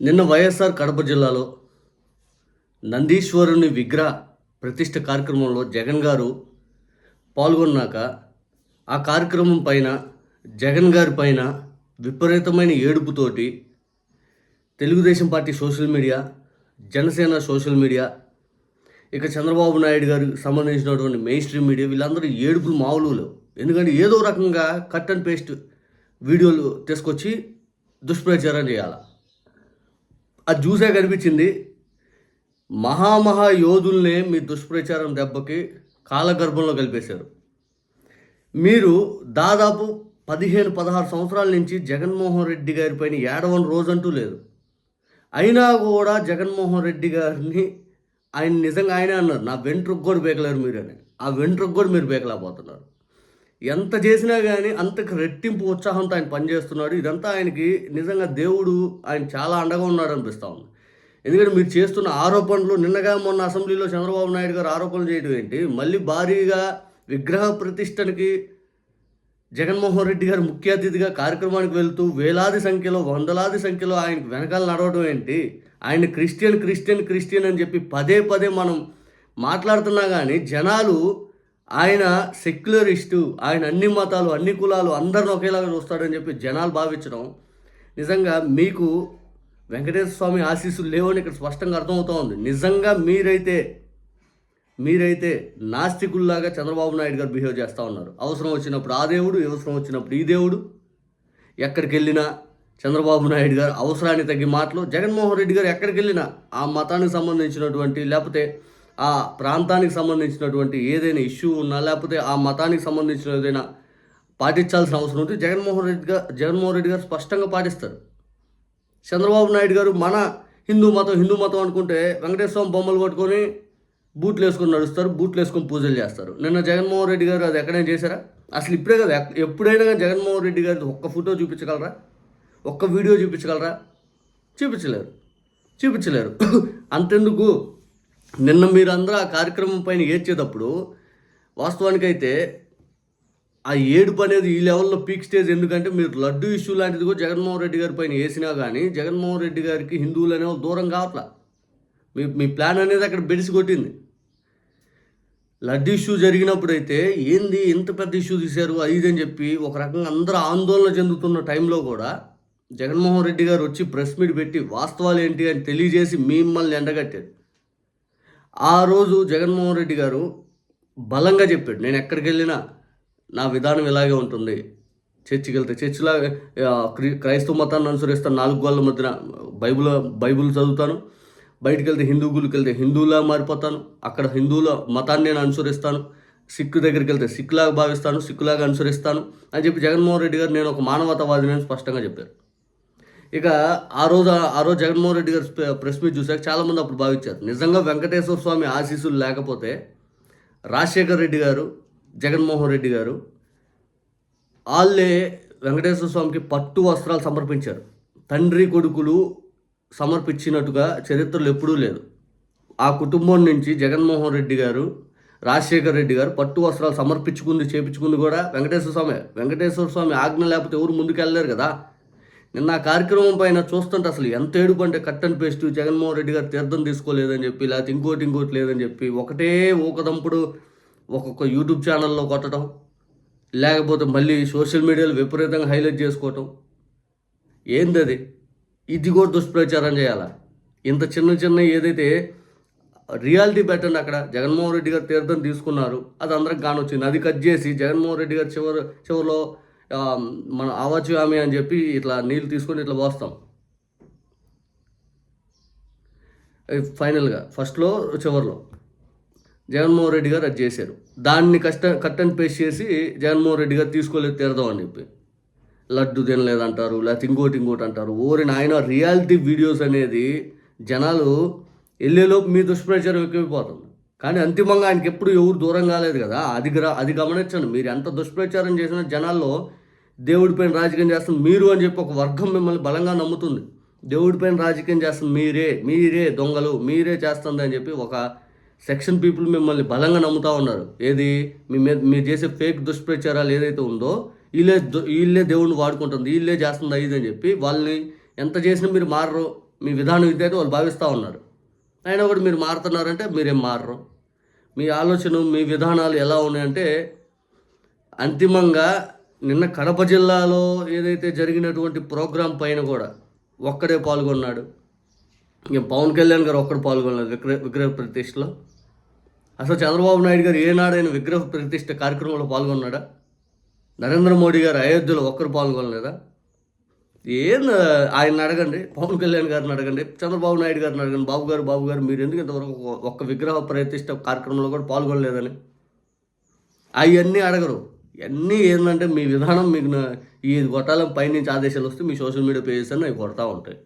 నిన్న వైఎస్ఆర్ కడప జిల్లాలో నందీశ్వరుని విగ్రహ ప్రతిష్ఠ కార్యక్రమంలో జగన్ గారు పాల్గొన్నాక ఆ కార్యక్రమం పైన జగన్ గారి పైన విపరీతమైన ఏడుపుతోటి Telugu Desam party social media, Janasena social media, ఇక చంద్రబాబు నాయుడు గారికి సంబంధించినటువంటి మెయిన్ స్ట్రీమ్ మీడియా వీళ్ళందరూ ఏడుపులు మామూలు లేవు. ఎందుకంటే ఏదో రకంగా కట్ అండ్ పేస్ట్ వీడియోలు తీసుకొచ్చి దుష్ప్రచారం చేయాలి. అది చూసే కనిపించింది మహామహా యోధుల్నే మీ దుష్ప్రచారం దెబ్బకి కాలగర్భంలో కలిపేశారు. మీరు దాదాపు 15-16 సంవత్సరాల నుంచి జగన్మోహన్ రెడ్డి గారి పైన ఏడవని రోజంటూ లేదు. అయినా కూడా జగన్మోహన్ రెడ్డి గారిని ఆయన నిజంగా ఆయనే అన్నారు, నా వెంట్రుకు కూడా బేకలేరు మీరు అని. ఆ వెంట్రుకు కూడా మీరు బేకలేకపోతున్నారు. ఎంత చేసినా కానీ అంతకు రెట్టింపు ఉత్సాహంతో ఆయన పనిచేస్తున్నాడు. ఇదంతా ఆయనకి నిజంగా దేవుడు ఆయన చాలా అండగా ఉన్నాడు అనిపిస్తూ ఉంది. ఎందుకంటే మీరు చేస్తున్న ఆరోపణలు, నిన్నగా మొన్న అసెంబ్లీలో చంద్రబాబు నాయుడు గారు ఆరోపణలు చేయడం ఏంటి, మళ్ళీ భారీగా విగ్రహ ప్రతిష్టనికి జగన్మోహన్ రెడ్డి గారు ముఖ్య అతిథిగా కార్యక్రమానికి వెళ్తూ వేలాది సంఖ్యలో, వందలాది సంఖ్యలో ఆయనకు వెనకాల నడవడం ఏంటి, ఆయన క్రిస్టియన్ అని చెప్పి పదే పదే మనం మాట్లాడుతున్నా కానీ జనాలు ఆయన సెక్యులరిస్టు, ఆయన అన్ని మతాలు, అన్ని కులాలు అందరిని ఒకేలాగా చూస్తాడని చెప్పి జనాలు భావించడం నిజంగా మీకు వెంకటేశ్వర స్వామి ఆశీస్సులు లేవని ఇక్కడ స్పష్టంగా అర్థమవుతూ ఉంది. నిజంగా మీరైతే నాస్తికుల్లాగా చంద్రబాబు నాయుడు గారు బిహేవ్ చేస్తూ ఉన్నారు. అవసరం వచ్చినప్పుడు ఆ దేవుడు, అవసరం వచ్చినప్పుడు ఈ దేవుడు. ఎక్కడికి వెళ్ళినా చంద్రబాబు నాయుడు గారు అవసరానికి తగ్గి మాటలు. జగన్మోహన్ రెడ్డి గారు ఎక్కడికి వెళ్ళినా ఆ మతానికి సంబంధించినటువంటి, లేకపోతే ఆ ప్రాంతానికి సంబంధించినటువంటి ఏదైనా ఇష్యూ ఉన్నా, లేకపోతే ఆ మతానికి సంబంధించిన ఏదైనా పాటించాల్సిన అవసరం ఉంటే జగన్మోహన్ రెడ్డి గారు స్పష్టంగా పాటిస్తారు. చంద్రబాబు నాయుడు గారు మన హిందూ మతం అనుకుంటే వెంకటేశ్వర స్వామి బొమ్మలు పట్టుకొని బూట్లు వేసుకొని నడుస్తారు, బూట్లు వేసుకొని పూజలు చేస్తారు. నిన్న జగన్మోహన్ రెడ్డి గారు అది ఎక్కడైనా చేశారా? అసలు ఇప్పుడే కదా, ఎప్పుడైనా కానీ జగన్మోహన్ రెడ్డి గారి ఒక్క ఫోటో చూపించగలరా? ఒక్క వీడియో చూపించగలరా? చూపించలేరు. అంతెందుకు, నిన్న మీరందరూ ఆ కార్యక్రమం పైన ఏడ్చేటప్పుడు వాస్తవానికైతే ఆ ఏడుపు అనేది ఈ లెవెల్లో పీక్ స్టేజ్. ఎందుకంటే మీరు లడ్డు ఇష్యూ లాంటిది కూడా జగన్మోహన్ రెడ్డి గారి పైన వేసినా కానీ జగన్మోహన్ రెడ్డి గారికి హిందువులు అనేవి దూరం కావట్లా. మీ ప్లాన్ అనేది అక్కడ బెడిసి కొట్టింది. లడ్డు ఇష్యూ జరిగినప్పుడు అయితే ఏంది ఇంత పెద్ద ఇష్యూ తీశారు అది అని చెప్పి ఒక రకంగా అందరూ ఆందోళన చెందుతున్న టైంలో కూడా జగన్మోహన్ రెడ్డి గారు వచ్చి ప్రెస్ మీట్ పెట్టి వాస్తవాలు ఏంటి అని తెలియజేసి మిమ్మల్ని ఎండగట్టాడు. ఆ రోజు జగన్మోహన్ రెడ్డి గారు బలంగా చెప్పాడు, నేను ఎక్కడికి వెళ్ళినా నా విధానం ఇలాగే ఉంటుంది. చర్చికి వెళ్తే చర్చిలా క్రైస్తవ మతాన్ని అనుసరిస్తాను, 4 గోళ్ళ మధ్యన బైబుల్ చదువుతాను. బయటికి వెళ్తే హిందూ గుళ్ళకి వెళ్తే హిందువులా మారిపోతాను, అక్కడ హిందువుల మతాన్ని నేను అనుసరిస్తాను. సిక్కు దగ్గరికి వెళ్తే సిక్కులాగా భావిస్తాను, సిక్కులాగా అనుసరిస్తాను అని చెప్పి జగన్మోహన్ రెడ్డి గారు నేను ఒక మానవతావాదిని అని స్పష్టంగా చెప్పారు. ఇక ఆ రోజు జగన్మోహన్ రెడ్డి గారు ప్రెస్ మీట్ చూసాక చాలామంది అప్పుడు భావించారు, నిజంగా వెంకటేశ్వర స్వామి ఆశీస్సులు లేకపోతే రాజశేఖర్ రెడ్డి గారు, జగన్మోహన్ రెడ్డి గారు వాళ్ళే వెంకటేశ్వర స్వామికి పట్టు వస్త్రాలు సమర్పించారు. తండ్రి కొడుకులు సమర్పించినట్టుగా చరిత్రలో ఎప్పుడూ లేదు. ఆ కుటుంబం నుంచి జగన్మోహన్ రెడ్డి గారు, రాజశేఖర్ రెడ్డి గారు పట్టు వస్త్రాలు చేపించుకుంది కూడా వెంకటేశ్వర స్వామి ఆజ్ఞ లేకపోతే ఎవరు ముందుకు వెళ్ళలేరు కదా. నిన్న ఆ కార్యక్రమం పైన చూస్తుంటే అసలు ఎంత ఏడుపు అంటే cut and paste Jaganmohan Reddy గారు తీర్థం తీసుకోలేదని చెప్పి, లేకపోతే ఇంకోటి లేదని చెప్పి ఒకటే ఊకదంపుడు ఒక్కొక్క యూట్యూబ్ ఛానల్లో కొట్టడం, లేకపోతే మళ్ళీ సోషల్ మీడియాలో విపరీతంగా హైలైట్ చేసుకోవటం. ఏంది అది? ఇది కూడా దుష్ప్రచారం చేయాలా? ఇంత చిన్న ఏదైతే రియాలిటీ పెట్టండి. అక్కడ జగన్మోహన్ రెడ్డి గారు తీర్థం తీసుకున్నారు, అది అందరికి కానొచ్చింది. అది కట్ చేసి జగన్మోహన్ రెడ్డి గారు చివరిలో మన అవచ్చు ఆమె అని చెప్పి ఇట్లా నీళ్ళు తీసుకొని ఇట్లా పోస్తాం. ఫైనల్గా ఫస్ట్లో చివరిలో జగన్మోహన్ రెడ్డి గారు అది చేశారు. దాన్ని కట్ అండ్ పేస్ట్ చేసి జగన్మోహన్ రెడ్డి గారు తీసుకోలేదు తీర్థం అని చెప్పి లడ్డు తినలేదంటారు, లేకపోతే ఇంకోటి అంటారు. ఓరి నాయన, రియాలిటీ వీడియోస్ అనేది జనాలు వెళ్ళేలోపు మీ దుష్ప్రచారం ఎక్కువైపోతుంది. కానీ అంతిమంగా ఆయనకి ఎప్పుడు ఎవరు దూరం కాలేదు కదా. అది గమనించండి. మీరు ఎంత దుష్ప్రచారం చేసినా జనాల్లో దేవుడిపైన రాజకీయం చేస్తుంది మీరు అని చెప్పి ఒక వర్గం మిమ్మల్ని బలంగా నమ్ముతుంది. దేవుడిపైన రాజకీయం చేస్తుంది మీరే దొంగలు, మీరే చేస్తుంది అని చెప్పి ఒక సెక్షన్ పీపుల్ మిమ్మల్ని బలంగా నమ్ముతూ ఉన్నారు. ఏది మీరు చేసే ఫేక్ దుష్ప్రచారాలు ఏదైతే ఉందో వీళ్ళే దేవుడిని వాడుకుంటుంది, వీళ్ళే చేస్తుంది ఇది అని చెప్పి వాళ్ళని ఎంత చేసినా మీరు మారరు. మీ విధానం ఇది అయితే వాళ్ళు భావిస్తూ ఉన్నారు. అయినా కూడా మీరు మారుతున్నారంటే మీరేం మారరు. మీ ఆలోచన మీ విధానాలు ఎలా ఉన్నాయంటే అంతిమంగా నిన్న కడప జిల్లాలో ఏదైతే జరిగినటువంటి ప్రోగ్రాం పైన కూడా ఒక్కడే పాల్గొన్నాడు. ఇక పవన్ కళ్యాణ్ గారు ఒక్కడు పాల్గొనలేదు విగ్రహ ప్రతిష్టలో. అసలు చంద్రబాబు నాయుడు గారు ఏనాడైన విగ్రహ ప్రతిష్ట కార్యక్రమంలో పాల్గొన్నాడా? నరేంద్ర మోడీ గారు అయోధ్యలో ఒక్కరు పాల్గొనలేదా? ఆయన అడగండి, పవన్ కళ్యాణ్ గారిని అడగండి, చంద్రబాబు నాయుడు గారిని అడగండి, బాబు గారు మీరు ఎందుకు ఇంతవరకు ఒక్క విగ్రహ ప్రతిష్ట కార్యక్రమంలో కూడా పాల్గొనలేదని. అవన్నీ అడగరు. ఇవన్నీ ఏంటంటే మీ విధానం మీకు ఈ కొట్టాలని పైనుంచి ఆదేశాలు వస్తే మీ సోషల్ మీడియా పేజెస్ అన్నీ అవి కొడతా ఉంటాయి.